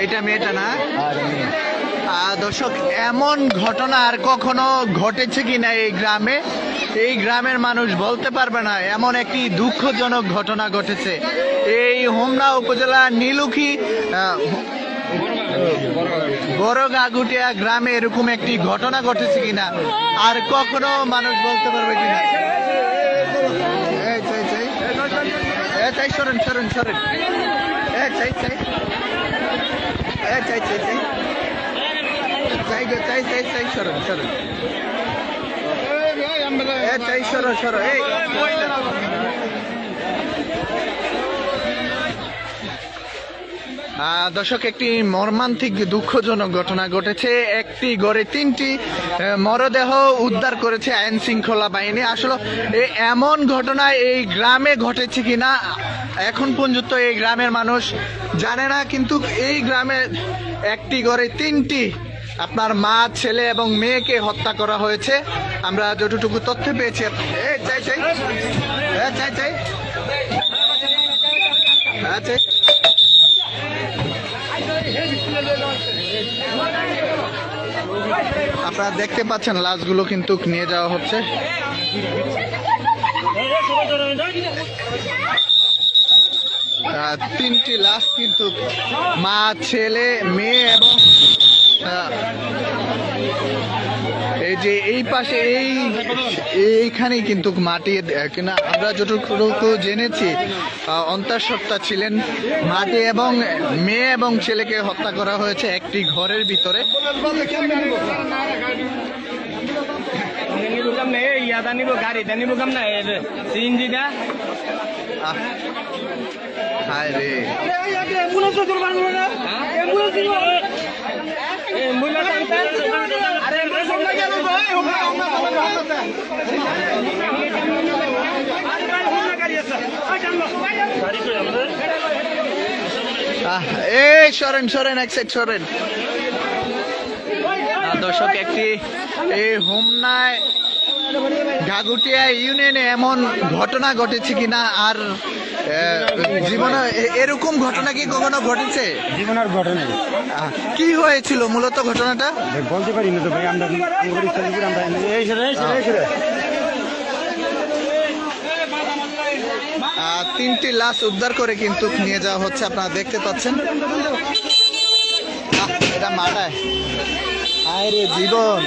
এইটা মেয়েটা না? দর্শক, এমন ঘটনা আর কখনো ঘটেছে কিনা এই গ্রামে, এই গ্রামের মানুষ বলতে পারবে না। এমন একটি দুঃখজনক ঘটনা ঘটেছে এই হোমনা উপজেলা নীলুখী বড়গাগুটিয়া গ্রামে। এরকম একটি ঘটনা ঘটেছে কিনা আর কখনো মানুষ বলতে পারবে কিনা। সরেন সরেন সরেন, সরেন সরেন, সরো সরো। দর্শক, একটি মর্মান্তিক দুঃখজনক ঘটনা ঘটেছে। একটি ঘরে 3টি মরদেহ উদ্ধার করেছে আইন শৃঙ্খলা বাহিনী। আসলে এমন ঘটনা এই গ্রামে ঘটেছে কিনা এখন পর্যন্ত এই গ্রামের মানুষ জানে না। কিন্তু এই গ্রামে একটি ঘরে 3টি আপনার মা, ছেলে এবং মেয়েকে হত্যা করা হয়েছে। আমরা যতটুকু তথ্য পেয়েছি। আপনারা দেখতে পাচ্ছেন লাশগুলো কিন্তু নিয়ে যাওয়া হচ্ছে। 3টি লাশ কিন্তু মা, ছেলে, মেয়ে এবং এই যে এই পাশে এইখানেই কিন্তু মাটি কিনা আমরা যতটুকু জেনেছি অন্তঃসত্ত্বা ছিলেন। মাটি এবং মেয়ে এবং ছেলেকে হত্যা করা হয়েছে একটি ঘরের ভিতরে। হায় রে, এই সরেন সরেন, এক সাইড সরেন। দর্শক, একটি এই হোমনায় গাগুটিয়া ইউনিয়নে এমন ঘটনা ঘটেছে কিনা আর জীবনে এরকম ঘটনা কি কখনো ঘটেছে? জীবনের ঘটনা কি হয়েছিল মূলত ঘটনাটা বলতে পারি না তো ভাই। আমরা 3টি লাশ উদ্ধার করে কিন্তু নিয়ে যাওয়া হচ্ছে। আপনারা দেখতে পাচ্ছেন এটা মাটায়। হায় রে জীবন।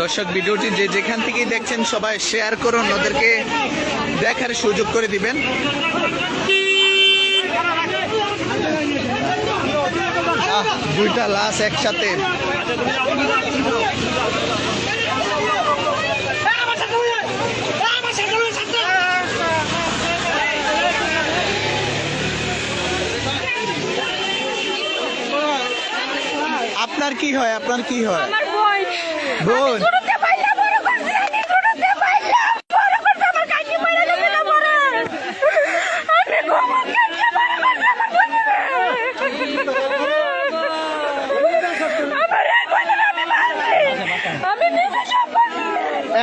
দর্শক, ভিডিওটি যেখান থেকেই দেখছেন সবাই শেয়ার করুন, ওদেরকে দেখার সুযোগ করে দিবেন। দুইটা লাশ একসাথে। আপনার কি হয়? আপনার কি হয়? বোন।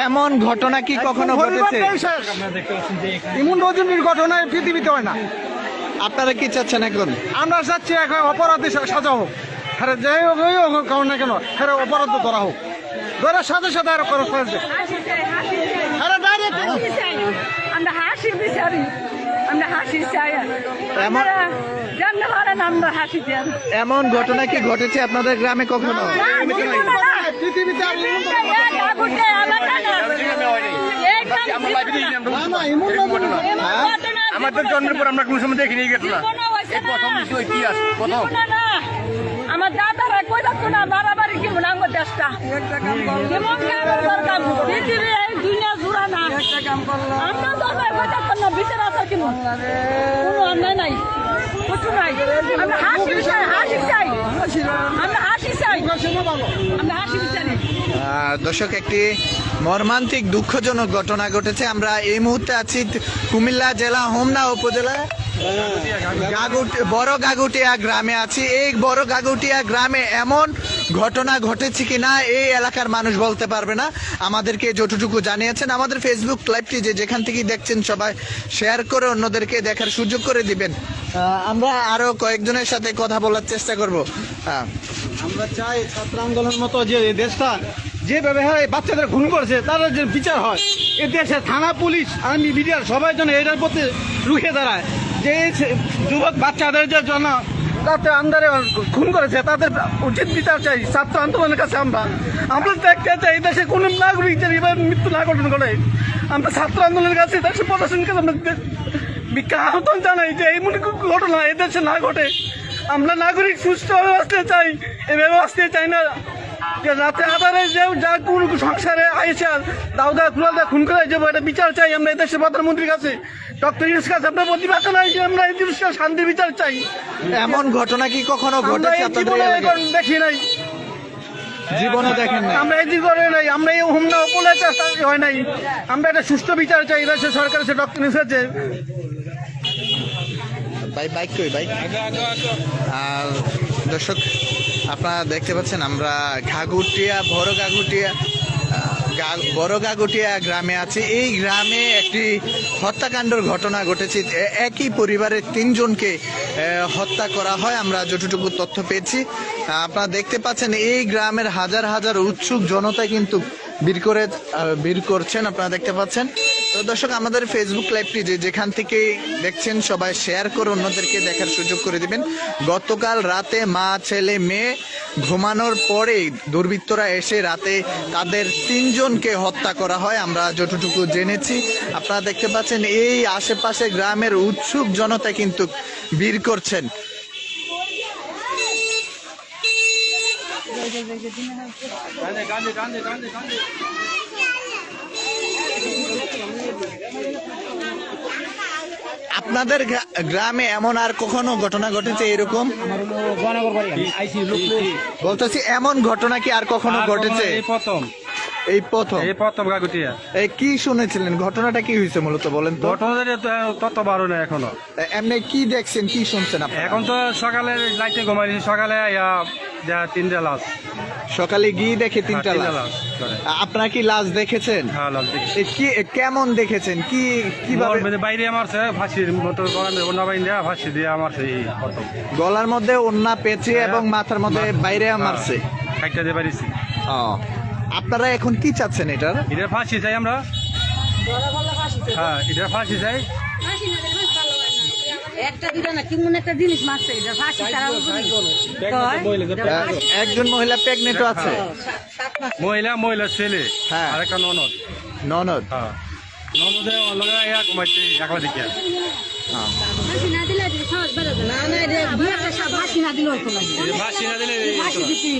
এমন ঘটনা কি কখনো ঘটেছে? এমন রজনীর ঘটনায় পৃথিবীতে হয় না। আপনারা কি চাচ্ছেন এখন? আমরা চাচ্ছি এখন অপরাধী সাজা হোক। হ্যাঁ, যাই হোক কারণ না কেন, হ্যাঁ অপরাধ ধরা হোক। ধরার সাথে সাথে আর খরচ করেছে। আমরা হাসি বিচারি, আমরা হাসি চাই। এমন ঘটনা কি ঘটেছে আপনাদের গ্রামে কখনো? আমাদের জন্মের পর আমরা কোন সময় দেখিনি ঘটনা। আমার দাদারা কই থাকতো না, বাড়াবাড়ি কেমন আঙ্গুর দেশটা কেমন পৃথিবী দুনিয়া জুড়া না। আমরা দরকার কই থাকতো না, বিচার আছে কেমন কোনো অন্যায় নাই, কিছু নাই। আমরা হাসি চাই, হাসি চাই, আমরা হাসি চাই, আমরা হাসি বিচারি। দর্শক, একটি মর্মান্তিক দুঃখজনক ঘটনা ঘটেছে। আমরা এই মুহূর্তে আছি কুমিল্লা জেলা হোমনা উপজেলা বড় গাগুটিয়া গ্রামে আছি। এই বড় গাগুটিয়া গ্রামে এমন ঘটনা ঘটেছে কিনা এই এলাকার মানুষ বলতে পারবে না। আমাদেরকে যতটুকু জানিয়েছেন, আমাদের ফেসবুক লাইভটি যেখান থেকে দেখছেন সবাই শেয়ার করে অন্যদেরকে দেখার সুযোগ করে দিবেন। আমরা আরো কয়েকজনের সাথে কথা বলার চেষ্টা করব। আমরা চাই ছাত্র আন্দোলনের মতো যে এই দেশটা যেভাবে বাচ্চাদের খুন করেছে তার যে বিচার হয়, এ দেশে থানা, পুলিশ, আর্মি, মিডিয়া সবাই যেন এটার প্রতি রুখে দাঁড়ায়। যে এই যুবক বাচ্চাদের যে জন্য তাতে আন্দারে খুন করেছে তাদের উচিত বিচার চাই ছাত্র আন্দোলনের কাছে। আমরা দেখতে চাই এই দেশে কোনো নাগরিকদের এবার মৃত্যু না ঘটনা করে। আমরা ছাত্র আন্দোলনের কাছে দেশের প্রশাসনকে আমরা বিজ্ঞান আহ্বান জানাই যে এই মনে ঘটনা এই দেশে না ঘটে। আমরা নাগরিক সুস্থভাবে বাঁচতে চাই, এভাবে বাঁচতে চাই না যে রাতে আধারে যে যা কোন সংসারে আইসা দাউদা খুলাদা খুন করে যাবো, এটা বিচার চাই আমরা এই দেশের প্রধানমন্ত্রীর কাছে, ডক্টর ইউনূসের কাছে। আমরা প্রতিবাদ জানাই যে আমরা এই জিনিসটা শান্তি বিচার চাই। এমন ঘটনা কি কখনো ঘটেছে আপনাদের এলাকায়? দেখি নাই, জীবনে দেখেন না? আমরা এই জীবনে নাই, আমরা এই হোমনা উপলব্ধ হয় নাই। আমরা একটা সুষ্ঠু বিচার চাই দেশের সরকার সে ডক্টর ইউনূস আছে। বাইক কই বাইক। আর দর্শক, আপনারা দেখতে পাচ্ছেন আমরা বড় গাগুটিয়া গ্রামে আছি। এই গ্রামে একটি হত্যাকাণ্ডের ঘটনা ঘটেছে। একই পরিবারের 3 জনকে হত্যা করা হয়, আমরা যতটুকু তথ্য পেয়েছি। আপনারা দেখতে পাচ্ছেন এই গ্রামের হাজার হাজার উৎসুক জনতা কিন্তু ভিড় করছেন, আপনারা দেখতে পাচ্ছেন। তো দর্শক, আমাদের ফেসবুক লাইভটি যেখান থেকে দেখছেন সবাই শেয়ার করে অন্যদেরকে দেখার সুযোগ করে দিবেন। গতকাল রাতে মা, ছেলে, মেয়ে ঘুমানোর পরে দুর্বৃত্তরা এসে রাতে তাদের 3 জনকে হত্যা করা হয়, আমরা যতটুকু জেনেছি। আপনারা দেখতে পাচ্ছেন এই আশেপাশে গ্রামের উৎসুক জনতা কিন্তু ভিড় করছেন। আপনাদের গ্রামে এমন আর কখনো ঘটনা ঘটেছে এরকম? বলতেছি, এমন ঘটনা কি আর কখনো ঘটেছে? এই প্রথম গাগুটিয়া। এই কি শুনেছিলেন, ঘটনাটা কি হয়েছে মূলত বলেন তো? ঘটনাটা তত বারো না এখনো। এমনি কি দেখছেন, কি শুনছেন আপনারা? এখন তো সকালে লাইটে ঘুমাইছি, সকালে 3টা লাশ। সকালে গিয়ে দেখে 3টা লাশ। আপনারা কি লাশ দেখেছেন? হ্যাঁ, লাশ দেখেছি। কি কেমন দেখেছেন, কিভাবে? বাইরে মারছে, ফাঁসির মতো ওনা বাইন্দা ফাঁসি দিয়ে মারছে। এই প্রথম গলার মধ্যে ওন্না পেঁচিয়ে এবং মাথার মধ্যে বাইরে মারছে। একটা দিয়ে বাড়িছি। আপনারা এখন কি চাচ্ছেন এটার? এটা ফাঁসি চাই আমরা। হ্যাঁ, এটা ফাঁসি চাই। একটা দিন না কেমন একটা জিনিস মারছে, এটা ফাঁসি ছাড়া একজন মহিলা প্রেগনেন্ট আছে, মহিলা ছেলে, হ্যাঁ, আর একটা ননদ। হ্যাঁ, ননদে ঘুমাইছে একলা দিকে। ফাঁসি না দিলে ফাঁসি না দিলে ফাঁসি দিতে